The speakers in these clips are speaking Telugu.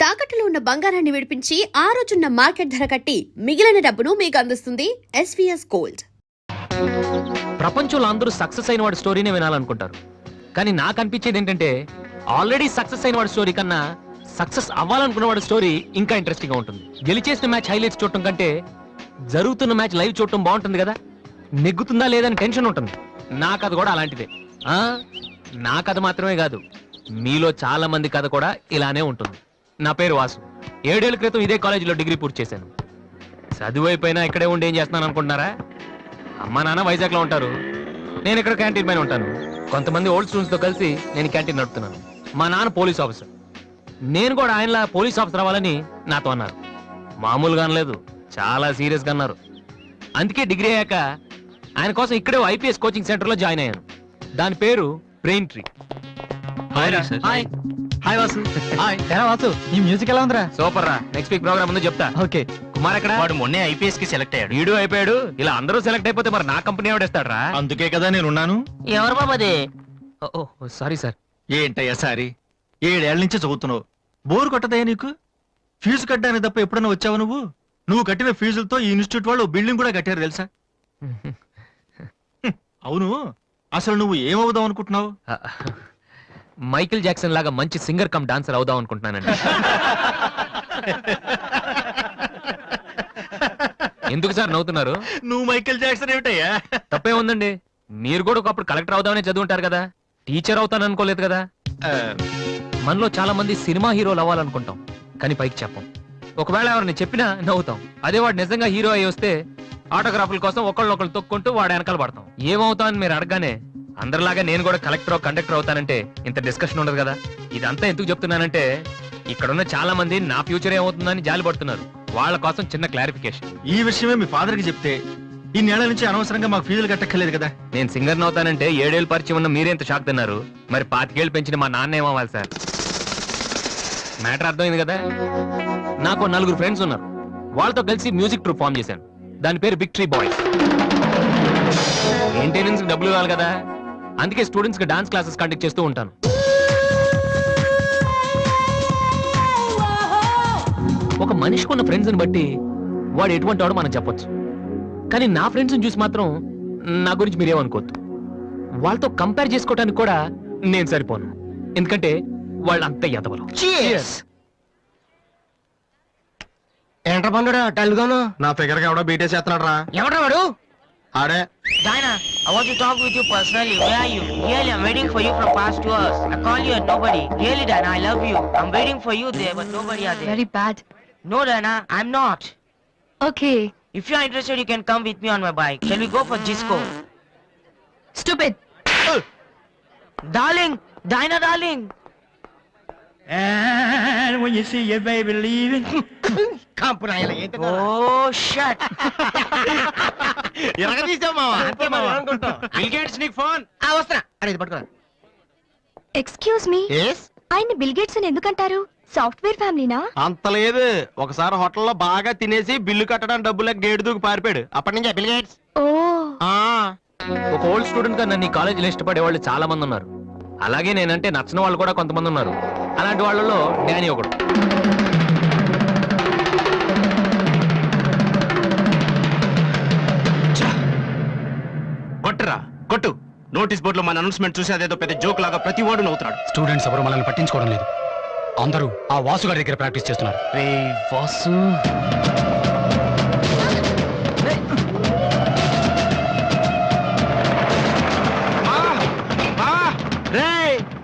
తాకట్టులో ఉన్న బంగారాన్ని విడిపించి ఆ రోజున్న మార్కెట్ ధర కట్టి మిగిలిన డబ్బును మీకు అందిస్తుంది ఎస్వీఎస్ గోల్డ్. ప్రపంచంలో అందరూ సక్సెస్ అయిన వాడి స్టోరీనే వినాలనుకుంటారు. కానీ నాకు అనిపించేది ఏంటంటే ఆల్రెడీ సక్సెస్ అయిన వాడి స్టోరీ కన్నా సక్సెస్ అవ్వాలనుకున్న వాడి స్టోరీ ఇంకా ఇంట్రెస్టింగ్ గా ఉంటుంది. గెలిచేసిన మ్యాచ్ హైలైట్స్ చూడటం కంటే జరుగుతున్న మ్యాచ్ లైవ్ చూడటం బాగుంటుంది కదా. నెగ్గుతుందా లేదని టెన్షన్ ఉంటుంది. నా కథ కూడా అలాంటిదే. నా కథ మాత్రమే కాదు, మీలో చాలా మంది కథ కూడా ఇలానే ఉంటుంది. నా పేరు వాసు. 7 ఏళ్ల క్రితం ఇదే కాలేజీలో డిగ్రీ పూర్తి చేశాను. చదువు అయిపోయినా ఇక్కడే ఉండి ఏం చేస్తున్నాను అనుకుంటున్నారా? అమ్మా నాన్న వైజాగ్లో ఉంటారు, నేను ఇక్కడ క్యాంటీన్ పైన ఉంటాను. కొంతమంది ఓల్డ్ స్టూడెంట్స్తో కలిసి నేను క్యాంటీన్ నడుపుతున్నాను. మా నాన్న పోలీస్ ఆఫీసర్, నేను కూడా ఆయనలా పోలీస్ ఆఫీసర్ అవ్వాలని నాతో అన్నారు. మామూలుగా అనలేదు, చాలా సీరియస్గా అన్నారు. అందుకే డిగ్రీ అయ్యాక ఆయన కోసం ఇక్కడే ఐపీఎస్ కోచింగ్ సెంటర్లో జాయిన్ అయ్యాను. దాని పేరు brain tree. Hi Vasu. Hi ఎలా వాసు, ఈ మ్యూజిక్ ఎలా ఉందిరా? సూపర్ రా. నెక్స్ట్ వీక్ ప్రోగ్రామ్ ఉందో చెప్తా. ఓకే. కుమార్ ఎక్కడ? వాడు మొన్నే ఐపీఎస్ కి సెలెక్ట్ అయ్యాడు. వీడు అయిపోయాడు. ఇలా అందరూ సెలెక్ట్ అయిపోతే మరి నా కంపెనీ ఎవడేస్తాడు రా? అందుకే కదా నేను ఉన్నాను. ఎవరు బాబది? Sorry sir. ఏంటయ్యా సారీ? 7 ఏళ్ల నుంచి చదువుతున్నావు, బోర్ కొట్టదయ్యా నీకు? ఫీజు కట్టడానికి తప్ప ఎప్పుడైనా వచ్చావు నువ్వు? నువ్వు కట్టిన ఫీజులతో ఈ ఇన్స్టిట్యూట్ వాళ్ళు బిల్డింగ్ కూడా కట్టారు తెలుసా? అవును, అసలు నువ్వు ఏమవుదాం అనుకుంటున్నావు? మైకిల్ జాక్సన్ లాగా మంచి సింగర్ కమ్ డాన్సర్ అవుదాం అనుకుంటున్నానండి. ఎందుకు సార్ నవ్వుతున్నారు? నువ్వు మైకేల్ జాక్సన్ ఏమిటయ్యా? తప్పే ఉందండి. మీరు కూడా ఒకప్పుడు కలెక్టర్ అవుదామని చదువుంటారు కదా, టీచర్ అవుతాను అనుకోలేదు కదా. మనలో చాలా మంది సినిమా హీరోలు అవ్వాలనుకుంటాం, కానీ పైకి చెప్పం. ఒకవేళ ఎవరిని చెప్పినా నవ్వుతాం. అదే వాడు నిజంగా హీరో అయ్యి వస్తే ఆటోగ్రాఫ్ల కోసం ఒకళ్ళు తొక్కుంటూ వాడు వెనకాల పడతాం. ఏమవుతాం అని మీరు అడగానే అందరిలాగా నేను కూడా కలెక్టర్ కండక్టర్ అవుతానంటే ఇంత డిస్కషన్ ఉండదు కదా. ఇదంతా ఎందుకు చెప్తున్నానంటే ఇక్కడున్న చాలా మంది నా ఫ్యూచర్ ఏమవుతుందని జాలి పడుతున్నారు. వాళ్ళ కోసం చిన్న క్లారిఫికేషన్. ఈ విషయమే మీ ఫాదర్ కి చెప్తే ఈ నెల నుంచి అనవసరంగా మాకు ఫీజులు కట్టక్కర్లేదు కదా. నేను సింగర్ అవుతానంటే 7 ఏళ్ళు పరిచయం ఉన్న మీరెంత షాక్ తిన్నారు, మరి 25 ఏళ్ళు పెంచిన మా నాన్న ఏమవ్వాలి సార్? మ్యాటర్ అర్థమైంది కదా. నాకు 4 ఫ్రెండ్స్ ఉన్నారు, వాళ్ళతో కలిసి మ్యూజిక్ ట్రూప్ ఫామ్ చేశాను. దాని పేరు బిగ్ ట్రీ బాయ్స్. మెయింటెనెన్స్ డబ్బులు ఇవ్వాలి కదా, అందుకే స్టూడెంట్స్ కి డాన్స్ క్లాసెస్ కండక్ట్ చేస్తూ ఉంటాను. ఒక మనిషికి ఉన్న ఫ్రెండ్స్ ని బట్టి వాడు ఎటువంటి వాడు మనం చెప్పొచ్చు. కానీ నా ఫ్రెండ్స్ ని చూసి మాత్రం నా గురించి మీరేమనుకోవద్దు. వాళ్ళతో కంపేర్ చేసుకోవడానికి కూడా నేను సరిపోను, ఎందుకంటే వాళ్ళు అంత ఎదవలు. ఏంట్రా పండురా టల్గాను? నా ఫిగర్ గా ఎవడో బీటే చేస్తున్నాడు రా. ఎవడ్రా వాడు? ఆడే. Diana, I want to talk with you personally. Where are you? Really, I'm waiting for you from past 2 hours. I call you and nobody. Really, Diana, I love you. I'm waiting for you there, but nobody are there. Very bad. No, Diana, I'm not. Okay. If you are interested, you can come with me on my bike. Shall we go for disco? Stupid. Darling, Diana, darling. And when you see your baby leaving. కాంపురాయల ఏంటి? Oh, shut. ఎరగదీసావు మావా. అంతే మావా అనుకుంటావు. బిల్ గేట్స్ నీకు ఫోన్. వస్తున్నా. అరే ఇది పట్టుకోరా. Excuse me. yes ఆయన బిల్ గేట్స్ అని ఎందుకంటారు? సాఫ్ట్వేర్ ఫ్యామిలీనా? అంత లేదు. ఒకసారి హోటల్లో బాగా తినేసి బిల్లు కట్టడానికి డబ్బులకు గేటు దూకి పారిపోయాడు. అప్పటి నుంచి బిల్ గేట్స్. ఓ. ఒక ఓల్డ్ స్టూడెంట్ గా నన్ను ఈ కాలేజీలో ఇష్టపడే వాళ్ళు చాలా మంది ఉన్నారు. అలాగే నేనంటే నచ్చిన వాళ్ళు కూడా కొంతమంది ఉన్నారు. అలాంటి వాళ్ళలో డానీ ఒకడు. కొట్టరా కొట్టు. నోటీస్ బోర్డులో మన అనౌన్స్మెంట్ చూసి అదేదో పెద్ద జోక్ లాగా ప్రతి వాడు నవ్వుతున్నాడు. స్టూడెంట్స్ ఎవరు మనల్ని పట్టించుకోవడం లేదు. అందరూ ఆ వాసు గారి దగ్గర ప్రాక్టీస్ చేస్తున్నారు. వాసు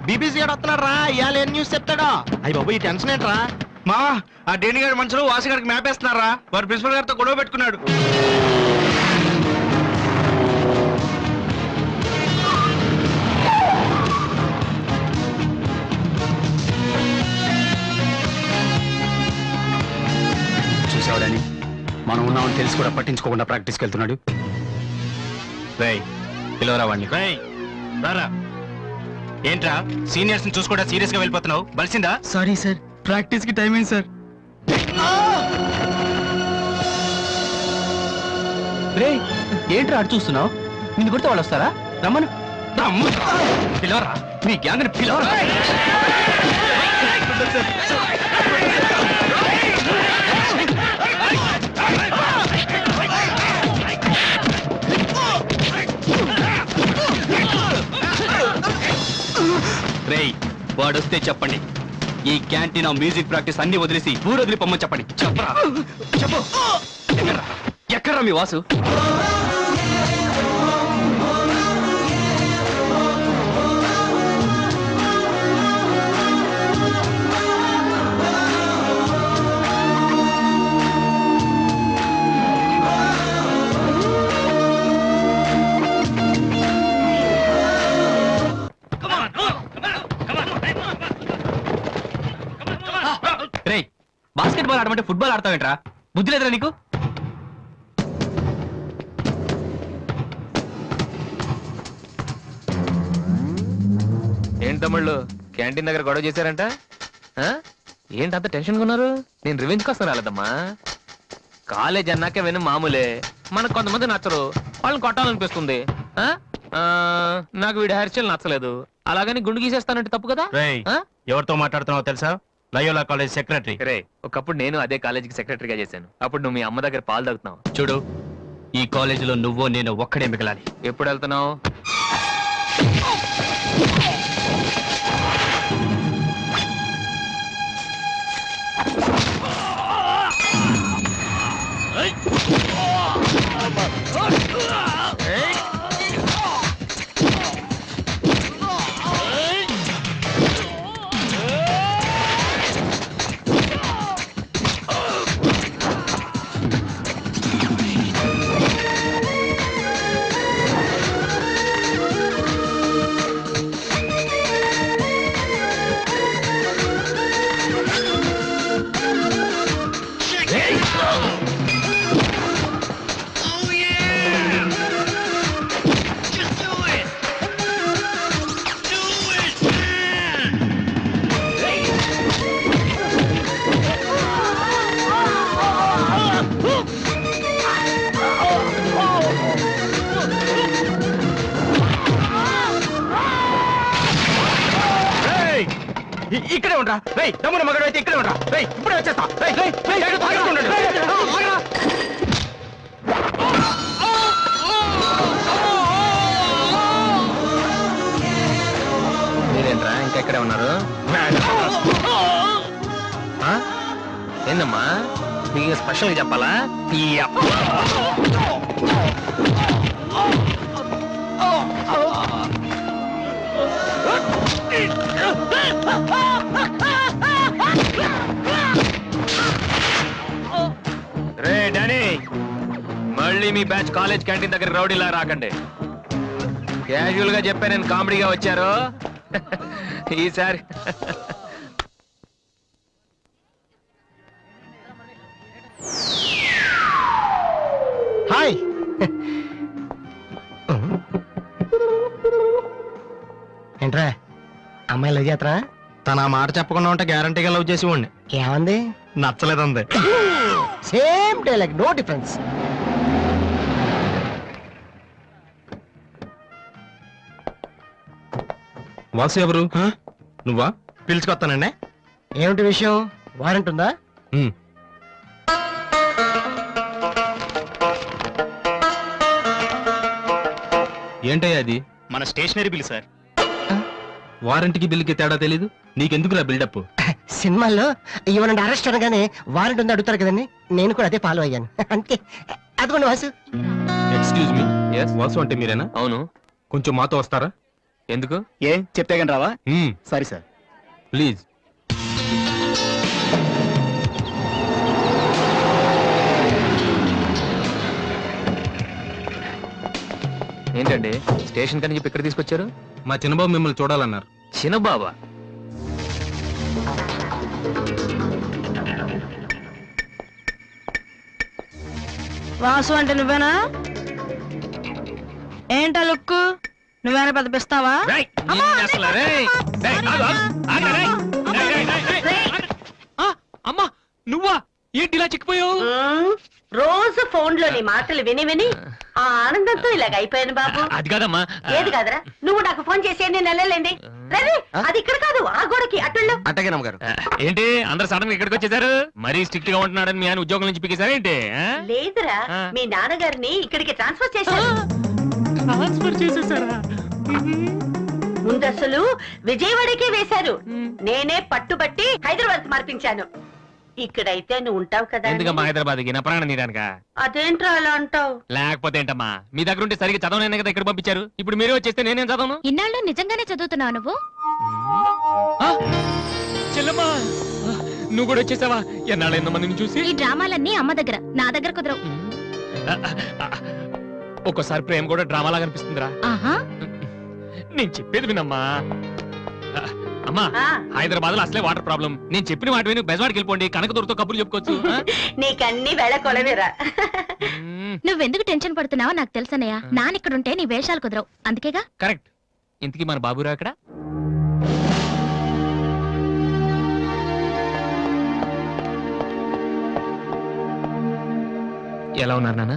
బీబీసీ గారు వస్తున్నాడు రా. ఇవాళ ఏం న్యూస్ చెప్తాడా? అయ్యి బాబు ఈ టెన్షన్ ఏంట్రా? మా ఆ డేని గారి మనుషులు వాసు గారికి మ్యాప్ వేస్తున్నారా? వారు ప్రిన్సిపల్ గారితో గొడవ పెట్టుకున్నాడు. చూసావడాని మనం ఉన్నామని తెలిసి కూడా పట్టించుకోకుండా ప్రాక్టీస్కి వెళ్తున్నాడు. రేయ్ పిలవరా వాడిని. రేయ్ రారా. ఏంట్రా సీనియర్స్ ని చూసుకోవడా సీరియస్ గా వెళ్ళిపోతున్నావు? బలిసిందా? సారీ సార్, ప్రాక్టీస్ కి టైం అయింది సార్. రే ఏంట్రా అటు చూస్తున్నావు? నిన్ను కొడితే వాళ్ళు వస్తారా? రమ్మను. పిలవరా, మీ గ్యాంగ్ ని పిలవరా. వాడొస్తే చెప్పండి, ఈ క్యాంటీన్ మ్యూజిక్ ప్రాక్టీస్ అన్ని వదిలేసి ఊరు వదిలి పొమ్మని చెప్పండి. చెప్పరా చెప్పు. ఎక్కడ్రా మీ వాసు? రేయ్, బాస్కెట్బాల్ ఆడమంటే ఫుట్బాల్ ఆడతావేంట్రా? బుద్ధి లేదురా నీకు? ఏంటి తమ్ముళ్ళు క్యాంటీన్ దగ్గర గొడవ చేశారంట? ఆ? ఏంటి అంత టెన్షన్గా ఉన్నారు? నేను రివెంజ్ కోసం రాలేదమ్మా. కాలేజ్ అన్నాకే విని మామూలే. మనకు కొంతమంది నచ్చరు, వాళ్ళని కొట్టాలనిపిస్తుంది. ఆ? ఆ, నాకు వీడి హెయిర్ స్టైల్ నచ్చలేదు, అలాగని గుండు గీసేస్తానంటే తప్పు కదా? ఆ? ఎవరితో మాట్లాడుతున్నావో తెలుసా? Loyola college secretary. రే, ఒకప్పుడు నేను అదే కాలేజీకి సెక్రటరీగా చేశాను. అప్పుడు నువ్వు మీ అమ్మ దగ్గర పాలు తాగుతున్నావు. చూడు, ఈ కాలేజీలో నువ్వో నేను ఒక్కడే మిగలాలి. ఎప్పుడు వెళ్తున్నావు? ఇక్కడే ఉండరా? రేయ్, తమ్ముడు మగడు అయితే ఇక్కడే ఉండరా? రేయ్, ఇప్పుడే వచ్చేస్తా. రేయ్, రేయ్, రేయ్, జాగ్రత్తగా ఉండండి. రేయ్, ఆగరా. మీరేంట్రా ఇంకా ఇక్కడే ఉన్నారు? ఆ? ఏందమ్మా, మీకు స్పెషల్గా చెప్పాలా? రే డానీ, మళ్ళీ మీ బ్యాచ్ కాలేజ్ క్యాంటీన్ దగ్గర రౌడీలా రాకండి. క్యాజువల్ గా చెప్పా, నేను కామెడీగా వచ్చారు. ఈసారి హాయ్. ఏంట్రా అమ్మాయి లవ్ చేస్తారా? తన ఆ మాట చెప్పకుండా ఉంటే గ్యారంటీగా లవ్ చేసి ఉండి. ఏమంది? నచ్చలేదంది. Same dialogue, no difference. Vasu ఎవరు? నువ్వా? పిలుచుకొస్తానండి. ఏమిటి విషయం? వారెంట్ ఉందా? ఏంటయ్యా అది? మన స్టేషనరీ బిల్ సార్. వారంటీకి బిల్లుకి తేడా తెలీదు నీకెందుకురా బిల్డప్? సినిమాల్లో ఇవ్వనండి అరెస్ట్ అనగానే వారెంట్ ఉందా అడుగుతారు కదండి, నేను కూడా అదే ఫాలో అయ్యాను. అంతే. అదిగోండి Vasu. Excuse me, Yes? Vasu అంటే మీరేనా? అవును. కొంచెం మాతో వస్తారా? ఎందుకు? ఏ చెప్తే కానీ రావా? సరే సార్. ప్లీజ్. ఏంటండి స్టేషన్ కని చెప్పి ఇక్కడ తీసుకొచ్చారు? మా చిన్నబాబు మిమ్మల్ని చూడాలన్నారు. చిన్నబాబా? వాసు అంటే నువ్వేనా? ఏంటా లుక్? నువ్వేనా పెద్ద పిస్తావా? రేయ్, నిన్ను అసలు, రేయ్, రేయ్, ఆగు, ఆగు, రేయ్, రేయ్, రేయ్, రేయ్. ఆ, అమ్మా, నువ్వా? ఏంటి ఇలా చిక్కిపోయావు? రోజు ఫోన్ లో నీ మాటలు విని విని ఆ ఆనందంతో ఇలాగ అయిపోయాను బాబు. అది కాదమ్మా. ఏది కాదురా, నువ్వు నాకు ఫోన్ చేసి ఎన్ని నెలలేండి. రేయ్, అది ఇక్కడ కాదు, ఆ గోడకి అటుళ్ళు. అట్టగే నమ్మగారు. ఏంటి అందరు సడన్ గా ఇక్కడికి వచ్చేసారు? మరీ స్ట్రిక్ట్ గా ఉంటున్నాడని మీ ఆయన ఉద్యోగం నుంచి పికేశారా ఏంటి? లేదురా, మీ నాన్నగారిని ఇక్కడికి ట్రాన్స్ఫర్ చేశారు. ట్రాన్స్ఫర్ చేసేసారా? ముందు అసలు విజయవాడకే వేశారు. నేనే పట్టుబట్టి హైదరాబాద్ మార్పించాను. ఇక్కడైతే నువ్వు ఉంటావు కదా అని. ఎందుకమ్మా హైదరాబాద్కి నా ప్రాణం తీయడానికా? అదేంట్రా అలా అంటావు? లేకపోతే ఏంటమ్మా, మీ దగ్గర ఉంటే సరిగ్గా చదవలేనే కదా ఇక్కడ పంపించారు. ఇప్పుడు మీరే వచ్చేస్తే నేనేం చదవను? ఇన్నాళ్ళు నిజంగానే చదువుతున్నావు నువ్వు? ఆ? చెల్లమ్మా, ఆ, నువ్వు కూడా వచ్చేసావా? ఎన్నాళ్ళు ఎంతో మందిని చూసి. ఈ డ్రామాలన్నీ అమ్మ దగ్గర, నా దగ్గర కుదరవు. ఆ, ఆ, ఒక్కోసారి ప్రేమ కూడా డ్రామాలాగా అనిపిస్తుందిరా. ఆహా, నేను చెప్పేది వినమ్మా. ఆ, అమ్మా, ఆ, హైదరాబాద్ లో అసలే వాటర్ ప్రాబ్లం. నేను చెప్పిన మాట విని బెజవాడికి వెళ్ళిపోండి, కనకదుర్తో కబుర్లు చెప్పుకోవచ్చు. ఆ? నీకన్నీ వేళ కొలవేరా. మ్మ్, నువ్వెందుకు టెన్షన్ పడుతున్నావో నాకు తెలుసన్నయ్య. నానిక్కడుంటే నీ వేషాలు కుదరవు, అందుకేగా. కరెక్ట్. ఇంతకీ మన బాబురావు ఎక్కడ? ఎలా ఉన్నారు నాన్న?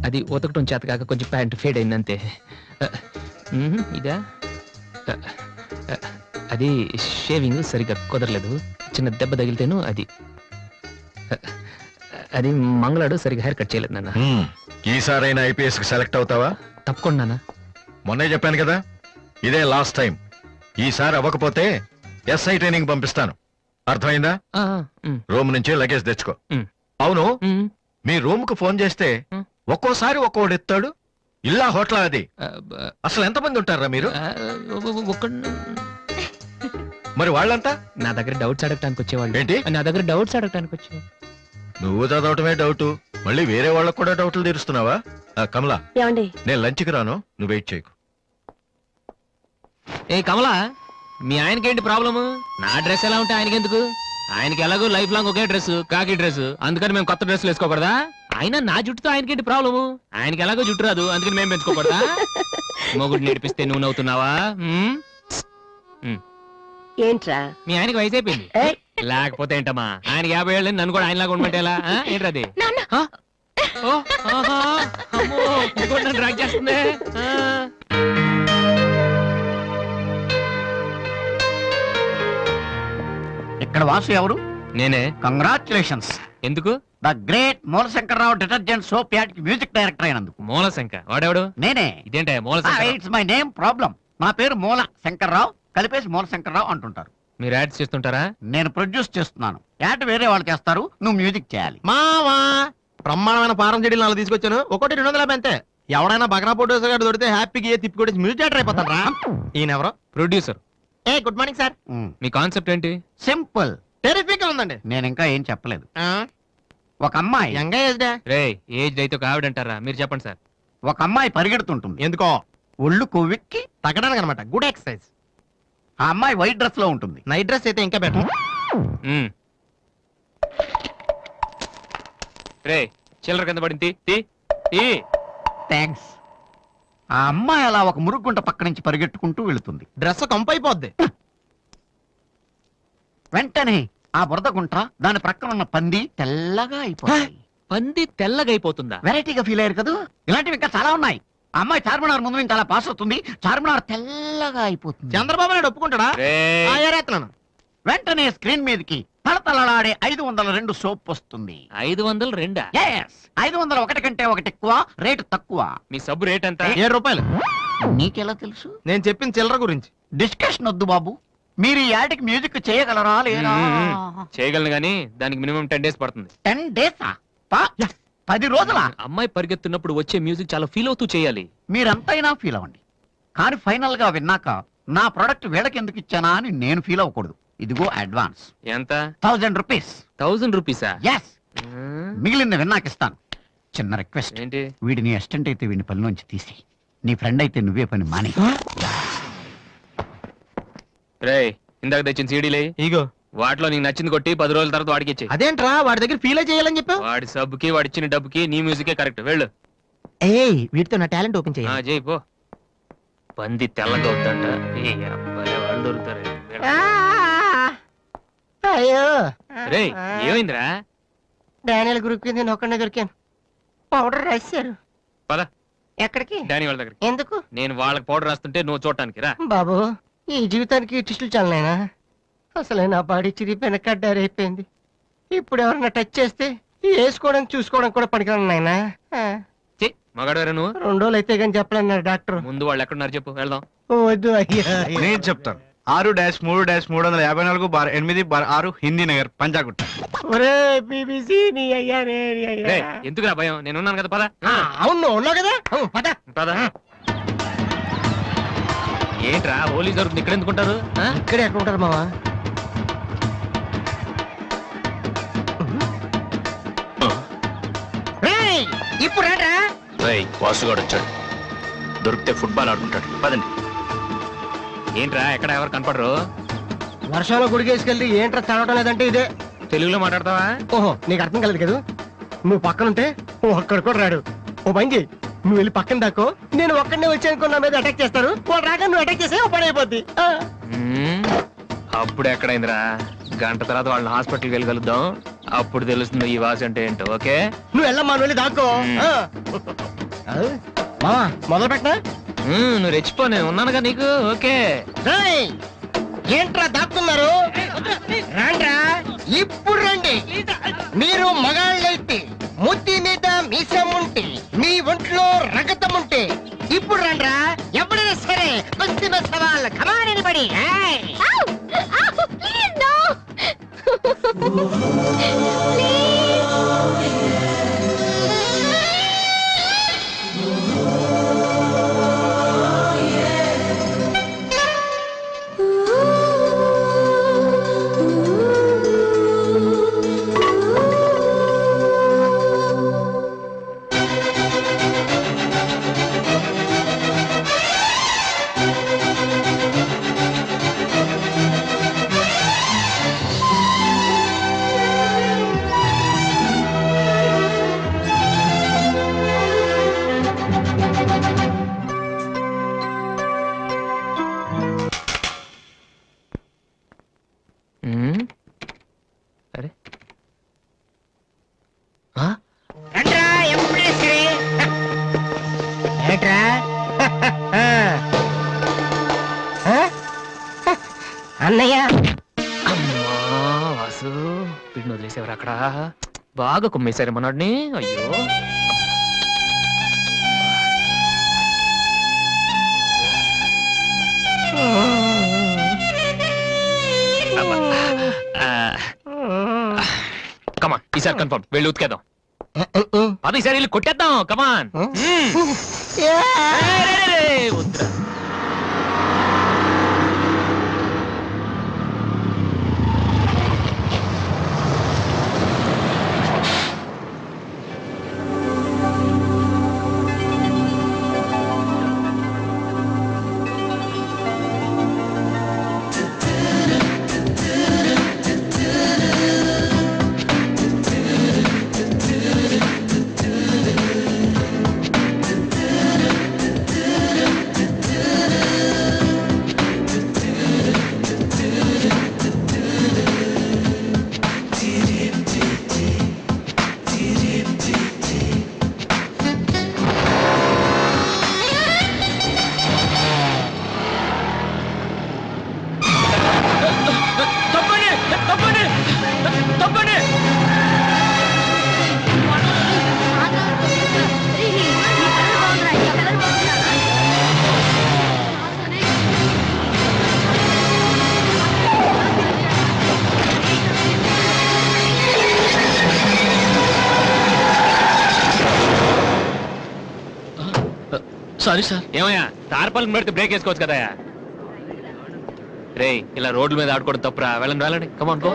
అది ఉతకటం చేత కాక కొంచెం ప్యాంట్ ఫేడ్ అయిందంతే. ఇదా? అది షేవింగ్ సరిగ్గా కుదరలేదు, చిన్న దెబ్బ తగిలితేను. అది మంగళాడు సరిగ్గా హెయిర్ కట్ చేయలేదు నాన్న. ఈసారైనా ఐపీఎస్ కి సెలెక్ట్ అవుతావా? తప్పకుండా నాన్న. మొన్నే చెప్పాను కదా, ఇదే లాస్ట్ టైం. ఈసారి అవ్వకపోతే ఎస్ఐ ట్రైనింగ్ పంపిస్తాను. అర్థమైందా? ఆ, ఉమ్, రూమ్ నుంచి లగేజ్ తెచ్చుకో. ఉమ్. అవును, ఉమ్, మీ రూమ్ కు ఫోన్ చేస్తే ఒక్కోసారి ఒక్కోడు ఎత్తాడు. ఇల్లా హోటల్ అది? ఆ, బ- అసలు ఎంతమంది ఉంటారా మీరు? ఆ, మరి వాళ్ళంతా నా దగ్గర డౌట్స్ అడగటానికి వచ్చేవాళ్ళు. ఏంటి? నా దగ్గర డౌట్స్ అడగటానికి వచ్చేవాళ్ళు. నువ్వు చదవటమే డౌట్, మళ్ళీ వేరే వాళ్ళకు కూడా డౌట్లు తీరుస్తున్నావా? కమలా, ఏమండి? నేను లంచ్కి రాను, నువ్వు వెయిట్ చేయకు. ఏ కమలా, మీ ఆయనకేంటి ప్రాబ్లము? నా డ్రెస్ ఎలా ఉంటే ఆయనకి ఎందుకు? ఆయనకి ఎలాగో లైఫ్ లాంగ్ ఒకే డ్రెస్, కాకి డ్రెస్, అందుకని మేము కొత్త డ్రెస్సులు వేసుకోకూడదా? ఆయన నా జుట్టుతో ఆయనకేంటి ప్రాబ్లము? ఆయనకి ఎలాగో జుట్టు రాదు, అందుకని మేము పెంచుకోకూడదా? మొగుడు నేర్పిస్తే నువ్వు నవ్వుతున్నావా? ఏంట్రా? మీ ఆయనకి వయసు అయిపోయింది. ఏయ్, లేకపోతే ఏంటమ్మా, ఆయనకి 50 ఏళ్ళు, నన్ను కూడా ఆయనలాగా ఉండమంటే ఎలా? ఏంటది? నాన్న, నన్ను డ్రాగ్ చేస్తుంది. ఆ. ఇక్కడ వాసు ఎవరు? నేనే. కంగ్రాచులేషన్స్. ఎందుకు? The great Moolashankararao detergent soap ad కి మ్యూజిక్ డైరెక్టర్ అయినందుకు. మూలశంక వాడేవాడు? నేనే. ఇదేంటే Moolashanka? It's my name problem. నా పేరు మూల శంకర్రావు, కలిపేసి మూలశంకర్రావు అంటుంటారు. మీరు యాడ్స్ చేస్తుంటారా? నేను ప్రొడ్యూస్ చేస్తున్నాను. యాడ్ వేరే వాళ్ళు చేస్తారు, నువ్వు మ్యూజిక్ చేయాలి. మావా బ్రహ్మాండమైన పారం చెడీలు 4 తీసుకొచ్చాను, ఒకటి 250 అంతే. ఎవడైనా బగ్రా ఫోటోస్ గారు దొరికితే హ్యాపీగా తిప్పి కొట్టేసి మ్యూజిక్ డైరెక్టర్ అయిపోతాను రా. ఈయన ఎవరో producer. A good morning sir. Me concept ఏంటి? సింపుల్. టెరిఫిక్ గా ఉందండి. నేను ఇంకా ఏం చెప్పలేదు. ఒక అమ్మాయి యంగ్ ఏజ్ డే. రే ఏజ్ అయితే ఒక ఆవిడ అంటారా? మీరు చెప్పండి సార్. ఒక అమ్మాయి పరిగెడుతుంటుంది. ఎందుకో? ఒళ్ళు కొవ్వెక్కి. తగ్గడానికి అనమాట, గుడ్ ఎక్సర్సైజ్. ఆ అమ్మాయి వైట్ డ్రెస్ లో ఉంటుంది. నైట్ డ్రెస్ అయితే ఇంకా బెటర్. మ్మ్. రే చిల్లర కింద పడింది, తీ, తీ. థ్యాంక్స్. ఆ అమ్మాయి అలా ఒక మురుగుంట పక్క నుంచి పరిగెట్టుకుంటూ వెళుతుంది. డ్రెస్ కంపు అయిపోద్ది. వెంటనే ఆ బురద గుంట, దాని ప్రక్కన ఉన్న పంది తెల్లగా అయిపోతాయి. పంది తెల్లగా అయిపోతుందా? వెరైటీగా ఫీల్ అయ్యారు కదా. ఇలాంటివి ఇంకా చాలా ఉన్నాయి. ఆ అమ్మాయి చార్మినార్ ముందు నుంచి అలా పాస్ అవుతుంది, చార్మినార్ తెల్లగా అయిపోతుంది. చంద్రబాబు నాయుడు ఒప్పుకుంటాడా? రేయ్. ఏరేస్తున్నాను. వెంటనే స్క్రీన్ మీదకి తలతలలాడే 502 సోప్ వస్తుంది. 502? Yes, 501 కంటే ఒకటి ఎక్కువ, రేటు తక్కువ. మీ సబ్బు రేట్ ఎంత? 7 రూపాయలు. నీకెలా తెలుసు? నేను చెప్పిన చిల్లర గురించి. డిస్కషన్ వద్దు బాబు. మీరు ఈ యాడ్కి మ్యూజిక్ చేయగలరా లేదా? చేయగలను గానీ దానికి మినిమం 10 days పడుతుంది. 10 days? 10 రోజుల? అమ్మాయి పరిగెత్తున్నప్పుడు వచ్చే మ్యూజిక్ చాలా ఫీల్ అవుతూ చేయాలి. మీరంతైనా ఫీల్ అవ్వండి, కానీ ఫైనల్ గా విన్నాక నా ప్రొడక్ట్ వీళ్ళకి ఎందుకు ఇచ్చానా అని నేను ఫీల్ అవ్వకూడదు. ఇదిగో అడ్వాన్స్. ఎంత? 1000 రూపీస్. 1000 రూపీసా? ఎస్. మిగిలింది విన్నాక ఇస్తాను. చిన్న రిక్వెస్ట్. ఏంటి? వీడిని అసిస్టెంట్ అయితే వీడిని పనిలోంచి తీసి, నీ ఫ్రెండ్ అయితే నువ్వే పని మాని. రే ఇందాక తెచ్చిన సీడీలే ఇగో. వాటిలో నీకు నచ్చింది కొట్టి 10 రోజుల తర్వాత వాడికి ఇచ్చే. అదేంట్రా, వాడి దగ్గర ఫీల్ చేయాలని చెప్పావు? వాడి సబ్బుకి వాడి ఇచ్చిన డబ్బుకి నీ మ్యూజికే కరెక్ట్. వెళ్ళు. ఏయ్, వీటితో నా టాలెంట్ ఓపెన్ ఆ, చేయాలి. చేయి పో. పంది తెల్లగా అవుతుందంట. ఏ అబ్బాయి వాళ్ళు దొరుకుతారు. అయ్యో, రే ఏమైందిరా? డానియల్ గ్రూప్ నేను ఒక్కడే దొరికాను. పౌడర్ రాశారు. పద ఎక్కడికి? డానీ వాళ్ళ దగ్గరికి. ఎందుకు? నేను వాళ్ళకి పౌడర్ రాస్తుంటే నువ్వు చూడటానికి రా. బాబు, ఈ జీవితానికి టిస్టులు చాలనైనా. అసలే నా బాడీ చిరిగిపోయిన కడ్డారైపోయింది. ఇప్పుడు ఎవరన్నా టచ్ చేస్తే వేసుకోవడానికి చూసుకోవడానికి కూడా పనికిరాను నాయనా. మగాడు నువ్వు 2 రోజులు అయితే కానీ చెప్పలేన్నారు డాక్టర్. ముందు వాళ్ళు ఎక్కడున్నారు చెప్పు, వెళ్దాం. వద్దు అయ్యా. నేను చెప్తాను. 6-3-380-8/6 హిందీ నగర్ పంజాగుట్ట. ఒరే బీబీసీ నీ అయ్యా నీ అయ్యా. రేయ్, ఎందుకురా భయం, నేను ఉన్నాను కదా, పద. అవును నువ్వు ఉన్నావు కదా. పద పద. ఏంట్రా హోలీ జరుగుతుంది, ఇక్కడ ఎందుకుంటారు? ఇక్కడే ఎక్కడ ఉంటారు మావా? ఇప్పుడు రాడా? వాసుగాడు వచ్చాడు, దొరికితే ఫుట్బాల్ ఆడుకుంటాడు. పదండి. ఏంట్రా ఎక్కడ ఎవరు కనపడరు? వర్షంలో గుడికేసుకెళ్ళి ఏంట్రా చదవటం లేదంటే ఇదే. తెలుగులో మాట్లాడతావా? ఓహో నీకు అర్థం కలదు కదా. నువ్వు పక్కనుంటే ఒక్కడు కూడా రాడు. ఓ పని చెయ్యి, నువ్వు వెళ్ళి పక్కన దాకో, నేను ఒక్కడనే వచ్చి అనుకో నా మీద అటాక్ చేస్తారు. వాళ్ళు రాగా నువ్వు అటాక్ చేసే పని అయిపోద్ది. అప్పుడు ఎక్కడైందిరా, గంట తర్వాత వాళ్ళని హాస్పిటల్కి వెళ్ళి కలుద్దాం, అప్పుడు తెలుస్తుంది ఈ వాసి అంటే ఏంటో. ఓకే నువ్వు వెళ్ళమ్మా, నువ్వు వెళ్ళి దాక్కో. మావా మొదలు పెట్టనా? నువ్వు రెచ్చిపో, నేను ఉన్నానుగా నీకు. ఓకే ఏంట్రా దాక్కున్నారు? రాండ్రా, ఇప్పుడు రండి. మీరు మగాళ్ళైతే ముద్ది మీద మీసం ఉంటే, మీ ఒంట్లో రగతం ఉంటే ఇప్పుడు రండ్రా. ఎవరైనా సరే కుస్తీ సవాల్ కమాని పడి. అరే రండ్రా, ఎప్పుడే సరే. ఏంట్రా? అన్నయ్య అమ్మా వాసు, వీడిని వదిలేసేవారు అక్కడ. బాగా కుమ్మేశారు మనోడిని. అయ్యో కమాన్, ఈసారి కన్ఫర్మ్ వెళ్ళి ఉతికేద్దాం. అది ఈసారి వెళ్ళి కొట్టేద్దాం. కమాన్. వద్దురా. Sorry sir. ఏమయ్యా, తారపాలకు పెడితే బ్రేక్ వేసుకోవచ్చు కదా. రే, ఇలా రోడ్ల మీద ఆడుకోవడం తప్పురా. వెళ్ళండి వెళ్ళండి. Come on go.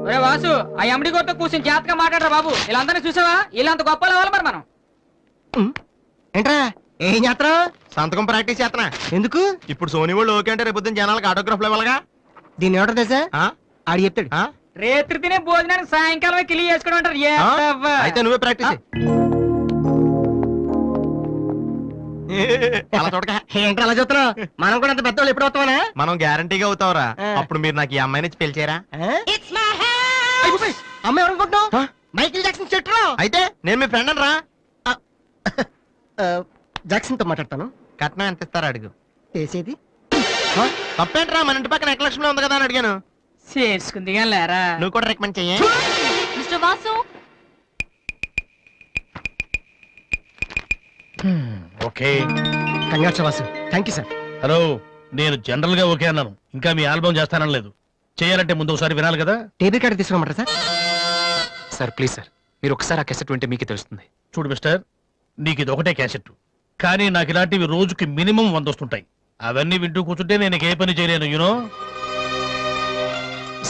ఒరే వాసు, ఆ ఎమ్డి గోతో కూర్చొని జాతగా మాట్లాడరా బాబు. వీళ్ళందరినీ చూసావా? వీళ్ళంత గొప్ప అవ్వాలి మరి మనం. ఏంట్రా ఏం చేస్తావు? సంతకం ప్రాక్టీస్ చేస్తున్నా. ఎందుకు? ఇప్పుడు సోనీ వాళ్ళు ఓకే అంటే రేపు జనాలకు ఆటోగ్రాఫ్లు ఇవ్వాలిగా. దీన్ని ఏమంటారు తెలుసా? ఆడు చెప్తాడు. రేత్రి తినే భోజనానికి సాయంకాలం కిలి చేసుకోవడం అంటారు. అయితే నువ్వే ప్రాక్టీస్ అలా చూడక. ఏంట్రా అలా చూస్తున్నావు? మనం కూడా అంత పెద్దవాళ్ళు ఎప్పుడు అవుతామనా? మనం గ్యారంటీగా అవుతావురా. అప్పుడు మీరు నాకు ఈ అమ్మాయిని ఇచ్చి పెళ్లి చేయరా? అమ్మాయి ఎవరనుకుంటున్నావు? మైకిల్ జాక్సన్ చెట్టు. అయితే నేను మీ ఫ్రెండ్ రా. జాక్సన్ తో మాట్లాడతాను. కట్నం ఎంత ఇస్తారా అడుగు. చేసేది తప్పేంట్రా, మన ఇంటి పక్కన ఎక్లక్ష్మి ఉంది కదా అని అడిగాను. చేసుకుంది కానీ లేరా. నువ్వు కూడా రికమెండ్ చెయ్యి. Mister Vasu okay congrats Vasu. Thank you sir. Hello నేను జనరల్ గా ఓకే అన్నాను, ఇంకా మీ ఆల్బమ్ చేస్తానని లేదు. చేయాలంటే ముందు ఒకసారి వినాలి కదా. టేబుల్ కార్డు తీసుకురమ్మంటారా సార్? సార్ ప్లీజ్ సార్, మీరు ఒకసారి ఆ కెసెట్ వింటే మీకే తెలుస్తుంది. చూడు మిస్టర్, నీకు ఇది ఒకటే క్యాసెట్, కానీ నాకు ఇలాంటివి రోజుకి మినిమం 100 వస్తుంటాయి. అవన్నీ వింటూ కూర్చుంటే నేను ఏ పని చేయలేను. యూనో.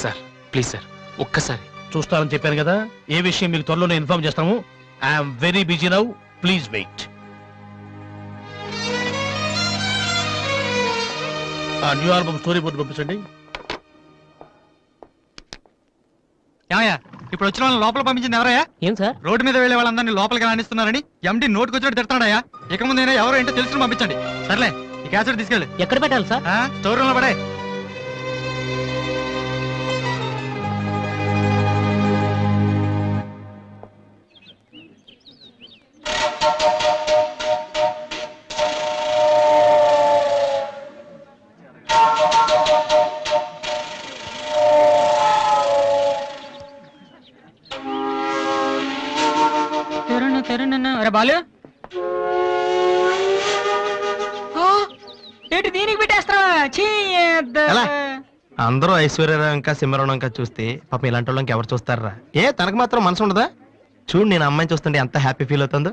సార్ ప్లీజ్ సార్, ఒక్కసారి. చూస్తానని చెప్పాను కదా. ఏ విషయం మీకు త్వరలోనే ఇన్ఫార్మ్ చేస్తాము. I'm very busy now, please wait. ఆ న్యూ ఆల్బమ్ స్టోరీ బోర్డు పంపించండి. ఏమయ్యా, ఇప్పుడు వచ్చిన వాళ్ళని లోపల పంపించింది ఎవరయ్యా? ఏం సార్? రోడ్డు మీద వెళ్ళే వాళ్ళందరినీ లోపలికి రాణిస్తున్నారని ఎండి నోటుకు వచ్చినట్టు తిడతాడయ్యా. ఇక ముందు ఎవరో ఏంటో తెలుసుకుని పంపించండి. సర్లే, ఈ క్యాసెట్ తీసుకెళ్ళి ఎక్కడ పెట్టాలి సార్? స్టోర్ రూమ్ లో పడే. అరే బాలు, ఏంటి దీనికి పెట్టేస్తారా? ఎలా? అందరూ ఐశ్వర్యరావు ఇంకా సింహరావు ఇంకా చూస్తే పాపం ఇలాంటి వాళ్ళకి ఎవరు చూస్తారా? ఏ తనకు మాత్రం మనసు ఉండదా? చూడు, నేను అమ్మాయిని చూస్తుంటే ఎంత హ్యాపీ ఫీల్ అవుతుందో.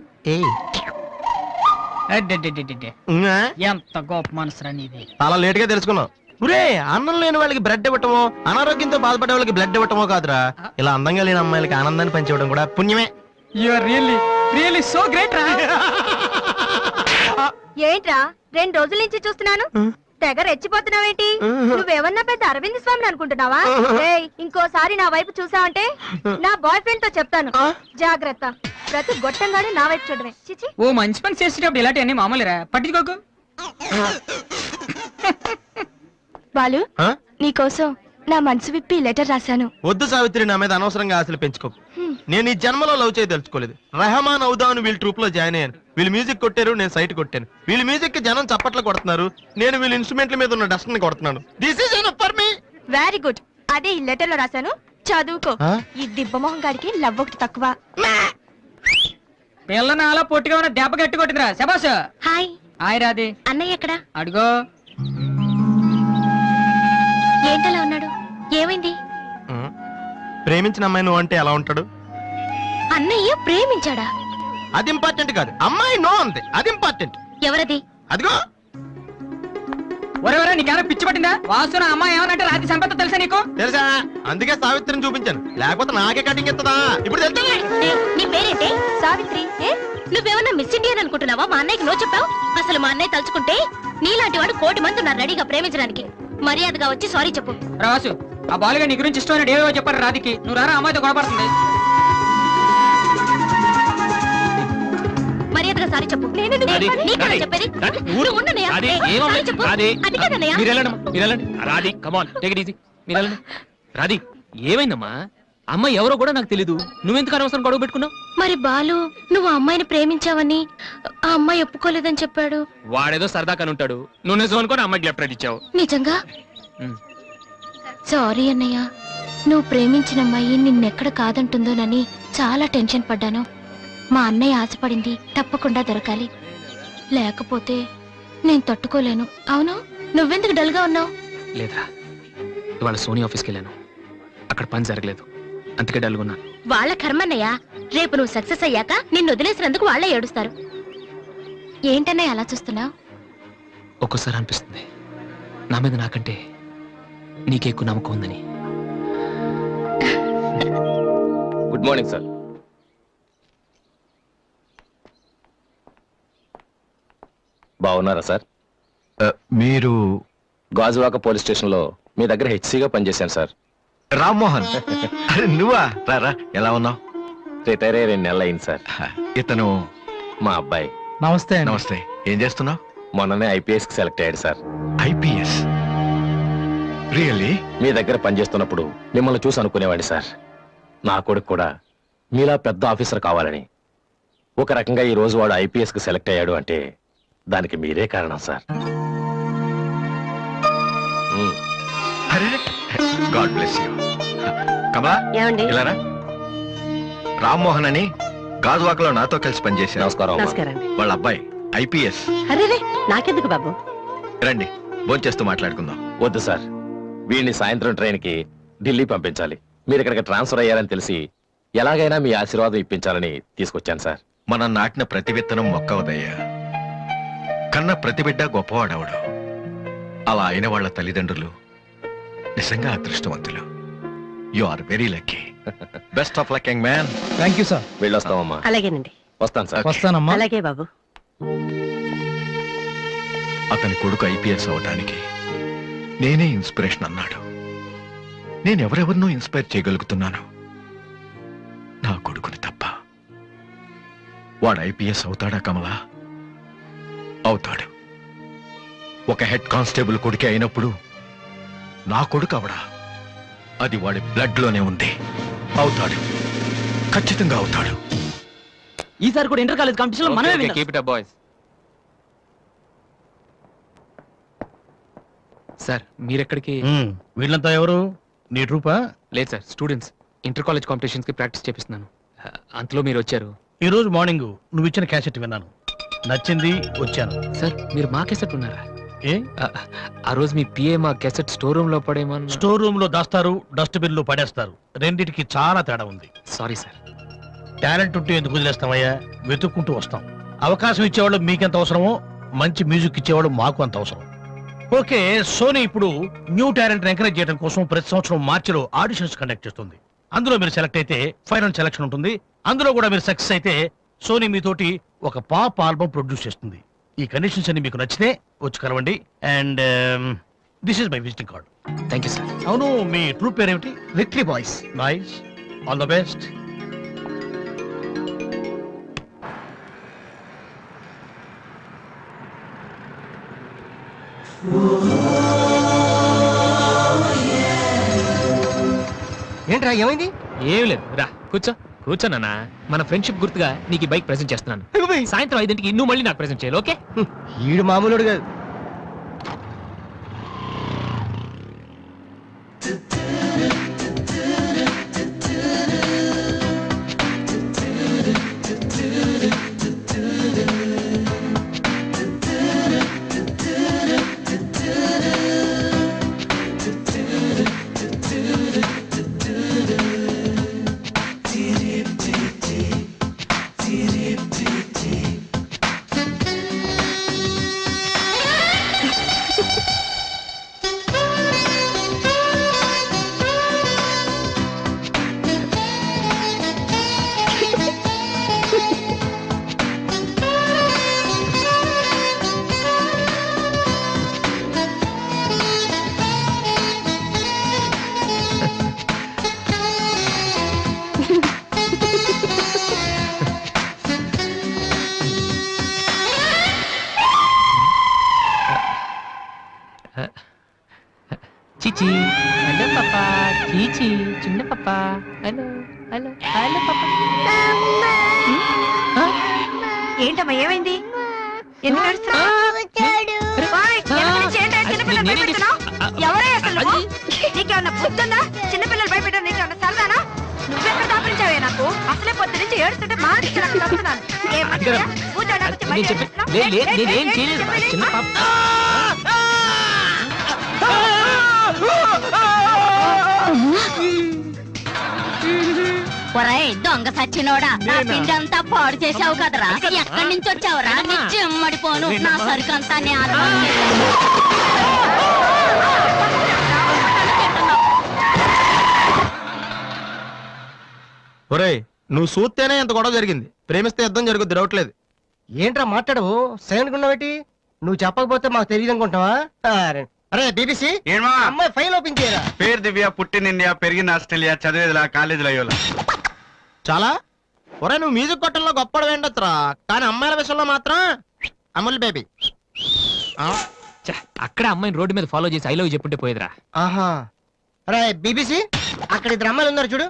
ఎంత గొప్ప మనసురా నీది. చాలా లేట్ గా తెలుసుకున్నావు. ఒరే, అన్నం లేని వాళ్ళకి బ్రెడ్ ఇవ్వటమో, అనారోగ్యంతో బాధపడే వాళ్ళకి బ్లడ్ ఇవ్వటమో కాదురా, ఇలా అందంగా లేని అమ్మాయిలకి ఆనందాన్ని పంచివ్వడం కూడా పుణ్యమే. You are really so great రా. ఏంట్రా 2 రోజుల నుంచి చూస్తున్నాను, తెగ రెచ్చిపోతున్నావేంటి? నువ్వేమన్నా పెద్ద అరవింద్ స్వామిని అనుకుంటున్నావా? ఏయ్, ఇంకోసారి నా వైపు చూసావంటే నా బాయ్ ఫ్రెండ్ తో చెప్తాను, జాగ్రత్త. ప్రతి గొట్టంగానే నా వైపు చూడవే. చిచి. ఓ మంచి పని చేసేటప్పుడు ఇలాంటివన్నీ మామూలురా, పట్టించుకోకు. బాలు, నీకోసం నా మనసు విప్పి లెటర్ రాశాను. వద్దు సావిత్రి, నా మీద అనవసరంగా ఆశలు పెంచుకోకు. నేను ఈ జన్మలో లవ్ చేయ తెలుసుకోలేదు. రెహమాన్ అవుదామని వీళ్ళ ట్రూప్ లో జాయిన్ అయ్యాను. వీళ్ళు మ్యూజిక్ కొట్టారు, నేను సైట్ కొట్టాను. వీళ్ళ మ్యూజిక్ కి జనం చప్పట్లు కొడుతున్నారు, నేను వీళ్ళ ఇన్స్ట్రుమెంట్ల మీద ఉన్న డస్ట్ ని కొడుతున్నాను. This is enough for me. Very good. అదే ఈ లెటర్ లో రాశాను, చదువుకో. ఈ దిబ్బమోహం గాడికి లవ్ ఒకటి తక్కువ. పిల్లని అలా పొట్టిగా ఉన్న దెబ్బ గట్టి కొట్టిందిరా. శబాస్. హాయ్. హాయ్ రాది. అన్నయ్య ఎక్కడా? అడుగో. ఏంటలా ఉన్నాడు? ఏమైంది? ప్రేమించిన అమ్మాయి నువ్వు అంటే ఎలా ఉంటాడు? అన్నయ్య ప్రేమించాడా? అది ఇంపార్టెంట్ కాదు, అమ్మాయి నో అంతే, అది ఇంపార్టెంట్. ఎవరది? అదిగో. ఒరే నీకేమైనా పిచ్చి పట్టిందా? వాసు నా అమ్మాయి ఏమనంటే రాత్రి సంపద తెలుసా నీకు? తెలుసా, అందుకే సావిత్రిని చూపించాను, లేకపోతే నాకే కటింగ్ ఇస్తుందా? ఇప్పుడు తెలుసా? నీ పేరేంటి? సావిత్రి. నువ్వేమన్నా మిస్ ఇండియన్ అనుకుంటున్నావా? మా అన్నయ్యకి నో చెప్పావు. అసలు మా అన్నయ్య తలుచుకుంటే నీలాంటి వాడు 1,000,000 మంది ఉన్నారు రెడీగా ప్రేమించడానికి. మర్యాదగా వచ్చి సారీ చెప్పు. రాసు, ఆ బాలుగా నీ గురించి ఇష్టమైన ఏవో చెప్పారు రాధికి. నువ్వు రారా, అమ్మాయితో గొడవపడుతుంది. మర్యాదగా సారీ చెప్పు. చెప్పేది నువ్వు ఉండనయ్యా. సారీ చెప్పు. అది కాదన్నయ్యా. రాధి, కమాన్, టేక్ ఇట్ ఈజీ. మీరు వెళ్ళండి. రాధి, ఏమైందమ్మా? అమ్మాయి ఎవరో కూడా నాకు తెలీదు, నువ్వెందుకు అనవసరం గొడవ పెట్టుకున్నావు? మరి బాలు, నువ్వు అమ్మాయిని ప్రేమించావని ఆ అమ్మాయి ఒప్పుకోలేదని చెప్పాడు. వాడేదో సరదా కని ఉంటాడు, నువ్వు నిజం అనుకోని అమ్మాయికి లెఫ్ట్ రైట్ ఇచ్చావు. నిజంగా? సారీ అన్నయ్య, నువ్వు ప్రేమించిన అమ్మాయి నిన్నెక్కడ కాదంటుందోనని చాలా టెన్షన్ పడ్డాను. మా అన్నయ్య ఆశపడింది తప్పకుండా దొరకాలి, లేకపోతే నేను తట్టుకోలేను. అవును, నువ్వెందుకు డల్ గా ఉన్నావు? లేదురా, ఇవాళ సోనీ ఆఫీస్కి వెళ్ళాను, అక్కడ పని జరగలేదు, అందుకే డల్గున్నా. వాళ్ళ కర్మన్నయ్య, రేపు నువ్వు సక్సెస్ అయ్యాక నిన్ను వదిలేసినందుకు వాళ్ళే ఏడుస్తారు. ఏంటన్నయ్య అలా చూస్తున్నావు? ఒక్కోసారి అనిపిస్తుంది నా మీద నాకంటే నీకే ఎక్కువ నమ్మకం ఉందని. Good morning sir. బాగున్నారా సార్? మీరు గాజువాక పోలీస్ స్టేషన్ లో మీ దగ్గర హెచ్సిగా పనిచేశాను సార్. రామ్మోహన్. అరే నువ్వా? రారా, ఎలా ఉన్నావు? రిటైర్ అయ్యి 2 నెలలు అయింది సార్. ఇతను మా అబ్బాయి. నమస్తే. నమస్తే. ఏం చేస్తున్నావు? మొన్ననే ఐపీఎస్ కి సెలెక్ట్ అయ్యాడు సార్. ఐపీఎస్? రియల్లీ? మీ దగ్గర పనిచేస్తున్నప్పుడు మిమ్మల్ని చూసి అనుకునేవాడి సార్, నా కొడుకు కూడా మీలా పెద్ద ఆఫీసర్ కావాలని. ఒక రకంగా ఈ రోజు వాడు ఐపీఎస్ కి సెలెక్ట్ అయ్యాడు అంటే దానికి మీరే కారణం సార్. అరే గాడ్ బ్లెస్ యూ. కమలా ఏమండి ఇలారా. రామ్మోహన్ అని గాజువాకలో నాతో కలిసి పనిచేశారు. నమస్కారం అమ్మా. నమస్కారం అండి. వాళ్ళ అబ్బాయి ఐపీఎస్. అరే నాకెందుకు బాబు? రండి భోంచేస్తూ మాట్లాడుకుందాం. వద్దు సార్, వీడిని సాయంత్రం ట్రైన్కి ఢిల్లీ పంపించాలి. మీరు ఇక్కడికి ట్రాన్స్ఫర్ అయ్యారని తెలిసి ఎలాగైనా మీ ఆశీర్వాదం ఇప్పించాలని తీసుకొచ్చాను సార్. మనం నాటిన ప్రతి విత్తనం మొక్కవదయ్యా. కన్న ప్రతి బిడ్డ గొప్పవాడవడు. అలా అయిన వాళ్ళ తల్లిదండ్రులు నిజంగా అదృష్టవంతులు. You are very lucky. Best of luck young man. Thank you sir. వెళ్ళొస్తామమ్మా. అలాగేనండి. వస్తాను సార్. వస్తానమ్మా. అలాగే బాబు. అతని కొడుకు ఐపీఎస్ అవడానికి నేనే ఇన్స్పిరేషన్ అన్నాడు. నేనెవరెవరినో ఇన్స్పైర్ చేయగలుగుతున్నాను, నా కొడుకుని తప్ప. వాడు ఐపీఎస్ అవుతాడా కమలా? అవుతాడు. ఒక హెడ్ కానిస్టేబుల్ కొడుకే అయినప్పుడు నా కొడుకు అవడా? అది వాడి బ్లడ్ లోనే ఉంది. అవుతాడు, ఖచ్చితంగా అవుతాడు. ఈసారి కూడా ఇంటర్ కాలేజ్ కాంపిటీషన్ మనమే విన్నాం. Keep it up boys. Sir మీరెక్కడికి? వీళ్ళంతా ఎవరు? నీ ట్రూపా? లేదు sir, students. Inter college competitions కి ప్రాక్టీస్ చేపిస్తున్నాను. అంతలో మీరు వచ్చారు. ఈ రోజు మార్నింగ్ నువ్వు ఇచ్చిన క్యాసెట్ విన్నాను, నచ్చింది, వచ్చాను. సార్ మీరు మా కెసెట్ ఉన్నారా? ఏ ఆ రోజు మీ పిఏ మా కెసెట్ స్టోర్ రూమ్ లో పడేమన్నా? స్టోర్ రూమ్ లో దాస్తారు, డస్ట్బిన్ లో పడేస్తారు. రెండిటికి చాలా తేడా ఉంది. Sorry sir. టాలెంట్ ఉంటే ఎందుకు వదిలేస్తామయ్యా? వెతుక్కుంటూ వస్తాం. అవకాశం ఇచ్చేవాళ్ళు మీకెంత అవసరమో మంచి మ్యూజిక్ ఇచ్చేవాళ్ళు మాకు అంత అవసరం. ఓకే, సోనీ ఇప్పుడు న్యూ టాలెంట్ ఎంకరేజ్ చేయడం కోసం ప్రతి సంవత్సరం మార్చిలో ఆడిషన్స్ కండక్ట్ చేస్తుంది. అందులో మీరు సెలెక్ట్ అయితే ఫైనల్ సెలక్షన్ ఉంటుంది. అందులో కూడా మీరు సక్సెస్ అయితే సోనీ మీతోటి ఒక పాప్ ఆల్బమ్ ప్రొడ్యూస్ చేస్తుంది. ఈ కండిషన్స్ అన్ని మీకు నచ్చితే వచ్చి కలవండి. And this is my visiting card. Thank you sir. అవును, మీ ట్రూప్ పేరేమిటి? Victory boys. Nice, all the best. ఏంట్రా ఏమైంది? ఏం లేదు, రా కూర్చో. కూర్చోనా? మన ఫ్రెండ్షిప్ గుర్తుగా నీకు ఈ బైక్ ప్రెజెంట్ చేస్తున్నాను. సాయంత్రం 5ంటికి నువ్వు మళ్ళీ నాకు ప్రెజెంట్ చేయాలి, ఓకే? ఈడు మామూలుడు కాదు. చీచి, హలో పాపా. చీచి, చిన్న పాపా. హలో హలో హలో పాపా. ఏంటమ్మా ఏమైంది? ఎందుకు ఏడుస్తున్నావ్? ఓయ్, ఎందుకు నుంచి ఏంటో చిన్నపిల్లలు భయపెడుతున్నావ్? ఎవరే అసలు నువ్వు? నీకేమన్నా బుద్ధుందా? చిన్నపిల్లలు భయపెట్టారు, నీకేమన్నా సరదానా? నువ్వెక్కడ దాపరించావే నాకు? అసలే పొద్దు నుంచి ఏడుస్తుంటే మానేసి నాకు తప్పుతున్నాను. ఏమంటారా? కూర్చోడానికి వచ్చి బయట ఏడుస్తున్నావ్? నేనేం చేయలేదు, చిన్న పాప. ఒరేయ్ దొంగ సచ్చినోడా, నా పిండి అంతా పాడు చేసావు కదరా. ఎక్కడి నుంచి వచ్చావురా? నీ చెమ్మడిపోను, నా సరుకు అంతా ఒరేయ్, నువ్వు చూస్తేనే ఎంత గొడవ జరిగింది. ప్రేమిస్తే యుద్ధం జరుగుద్ది, డౌట్లేదు. ఏంట్రా మాట్లాడవు? సైలెంట్ ఉన్నావేటి? నువ్వు చెప్పకపోతే మాకు తెలియదు అనుకుంటావా? అరే బీబీసీ, అమ్మాయి ఫైల్ ఓపెన్ చేయరా. పేరు దివ్య, పుట్టిన ఇండియా, పెరిగిన ఆస్ట్రేలియా, చదివేదిలా కాలేజీలో అయ్యోలా. చాలా ఒరే, నువ్వు మ్యూజిక్ కొట్టంలో గొప్పడు వేండొచ్చురా, కానీ అమ్మాయిల విషయంలో మాత్రం అమూల్ బేబీ. అక్కడ అమ్మాయిని రోడ్డు మీద ఫాలో చేసి ఐ లవ్ చెప్పుంటే పోయేదిరా. ఆహా. అరే బీబీసీ, అక్కడ ఇద్దరు అమ్మాయిలు ఉన్నారు చూడు,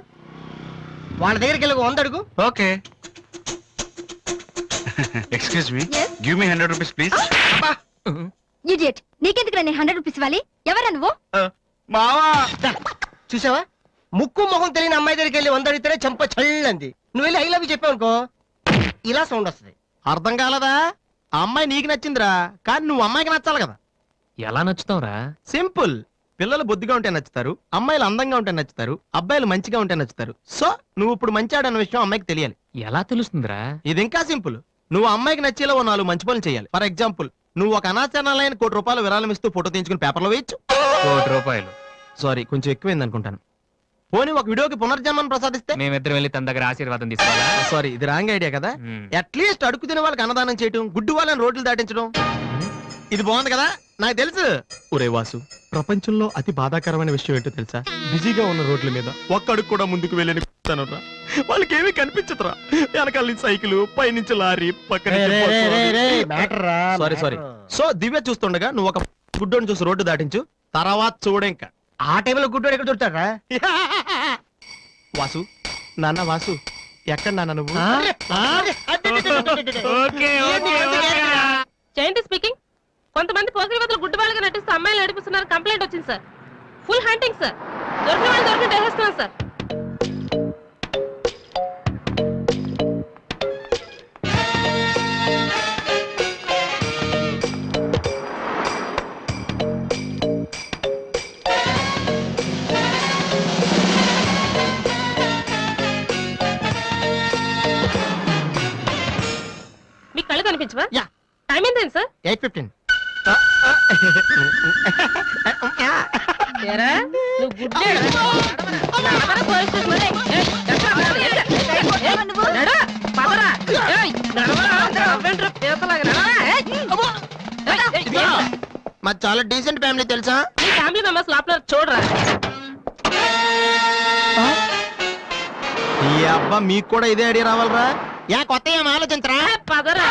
వాళ్ళ దగ్గరికి వెళ్ళి 100 అడుగు. Okay. Excuse me, give me 100 rupees please. Idiot, నీకెందుకు నేను 100 రూపీస్ ఇవ్వాలి? ఎవరా నువ్వు? మావా, చూసావా, ముక్కు మొహం తెలియని అమ్మాయి దగ్గరికి వెళ్ళి 100 అడిగితేనే చంప చల్లంది. నువ్వు వెళ్ళి ఐ లవ్ యూ చెప్పావు అనుకో, ఇలా సౌండ్ వస్తుంది. అర్థం కాలదా? ఆ అమ్మాయి నీకు నచ్చిందిరా, కానీ నువ్వు అమ్మాయికి నచ్చాలి కదా. ఎలా నచ్చుతావురా? సింపుల్. పిల్లలు బొద్దుగా ఉంటే నచ్చుతారు, అమ్మాయిలు అందంగా ఉంటే నచ్చుతారు, అబ్బాయిలు మంచిగా ఉంటే నచ్చుతారు. సో నువ్వు ఇప్పుడు మంచివాడు అన్న విషయం అమ్మాయికి తెలియాలి. ఎలా తెలుస్తుందిరా? ఇది ఇంకా సింపుల్. నువ్వు అమ్మాయికి నచ్చేలా ఓ 4 మంచి పనులు చేయాలి. ఫర్ ఎగ్జాంపుల్, నువ్వు ఒక అనాచరణలైన ₹1,00,00,000 విరాళం ఇస్తూ ఫోటో తీయించుకుని పేపర్లో వేయచ్చు. ₹1,00,00,000 సారీ, కొంచెం ఎక్కువైంది అనుకుంటాను. పోనీ ఒక వీడియోకి పునర్జన్మను ప్రసాదిస్తే? మేమిద్దరం వెళ్ళి తన దగ్గర ఆశీర్వాదం తీసుకోవాలా? సారీ, ఇది రాంగ్ ఐడియా కదా. అట్లీస్ట్ అడుగు తినే వాళ్ళకి అన్నదానం చేయటం, గుడ్డు వాళ్ళని రోడ్లు దాటించడం, ఇది బాగుంది కదా. నాకు తెలుసు. ఒరే వాసు, ప్రపంచంలో అతి బాధాకరమైన విషయం ఏంటో తెలుసా? బిజీగా ఉన్న రోడ్ల మీద ఒక్క అడుగు కూడా ముందుకు వెళ్ళని కూర్చున్నానురా. వాళ్ళకి ఏమీ కనిపించదురా. వెనకాల నుంచి సైకిల్, పైనుంచి లారీ, పక్కన సారీ. సో దివ్య చూస్తుండగా నువ్వు ఒక గుడ్డోని చూసి రోడ్డు దాటించు, తర్వాత చూడే ఇంకా. ఆ టైంలో గుడ్డోడు ఎక్కడ దొరుకుతాడా? వాసు, నాన్న వాసు, ఎక్కడ నాన్న నువ్వు? జయంతి స్పీకింగ్. కొంతమంది పోకిరి వదలు గుడ్డు వాళ్ళగా నటిస్తూ అమ్మాయిలు నడిపిస్తున్నారు, కంప్లైంట్ వచ్చింది సార్. Full hunting sir. దొరికిన వాళ్ళు దొరికి వేసేస్తున్నాం సార్. మీకు కళ్ళు కనిపించవా? యా. టైం ఏంటండి సార్? 8:15. ఏరా, నువ్వు గుడ్డే నడవరా పోలీస్ స్టేషన్ మరి. ఎక్కడ ఉన్నావు? నడు, పదరా. నడవరా, అవ్వేంట్రా పేదలాగా నడవరా. మా చాలా డీసెంట్ ఫ్యామిలీ తెలుసా? మీ ఫ్యామిలీ మెంబర్స్ లోపల చూడరా. ఈ అబ్బా, మీకు కూడా ఇదే ఐడియా రావాలరా? యా, కొత్త ఏం ఆలోచించరా? పదరా.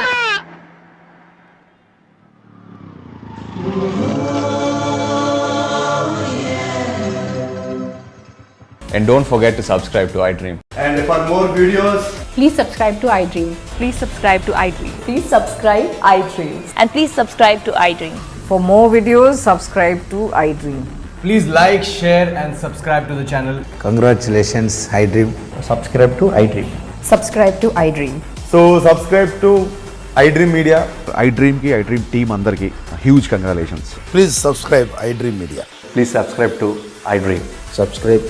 And don't forget to subscribe to iDream. And for more videos, please subscribe to iDream. Please subscribe to iDream. Please subscribe iDream. And please subscribe to iDream. For more videos, subscribe to iDream. please like, share and subscribe to the channel. Congratulations, iDream. Subscribe to iDream. Subscribe to iDream. So subscribe to iDream Media. iDream ki iDream team andarki huge congratulations. Please subscribe iDream Media. Please subscribe to iDream. Subscribe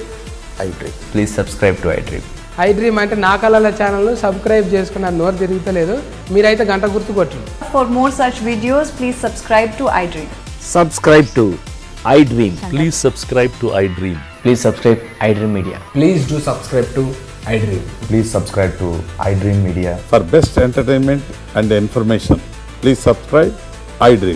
iDream. Please subscribe to iDream. iDream అంటే నా కళల ఛానల్ సబ్స్క్రైబ్ చేసుకున్న నోరు తిరుగుతలేదు. మీరైతే గంట గుర్తు కొట్టండి. For more such videos, please subscribe to iDream. Subscribe to iDream. Please subscribe to iDream. Please subscribe iDream Media. Please do subscribe to iDream. Please subscribe to iDream Media. For best entertainment and information, please subscribe iDream.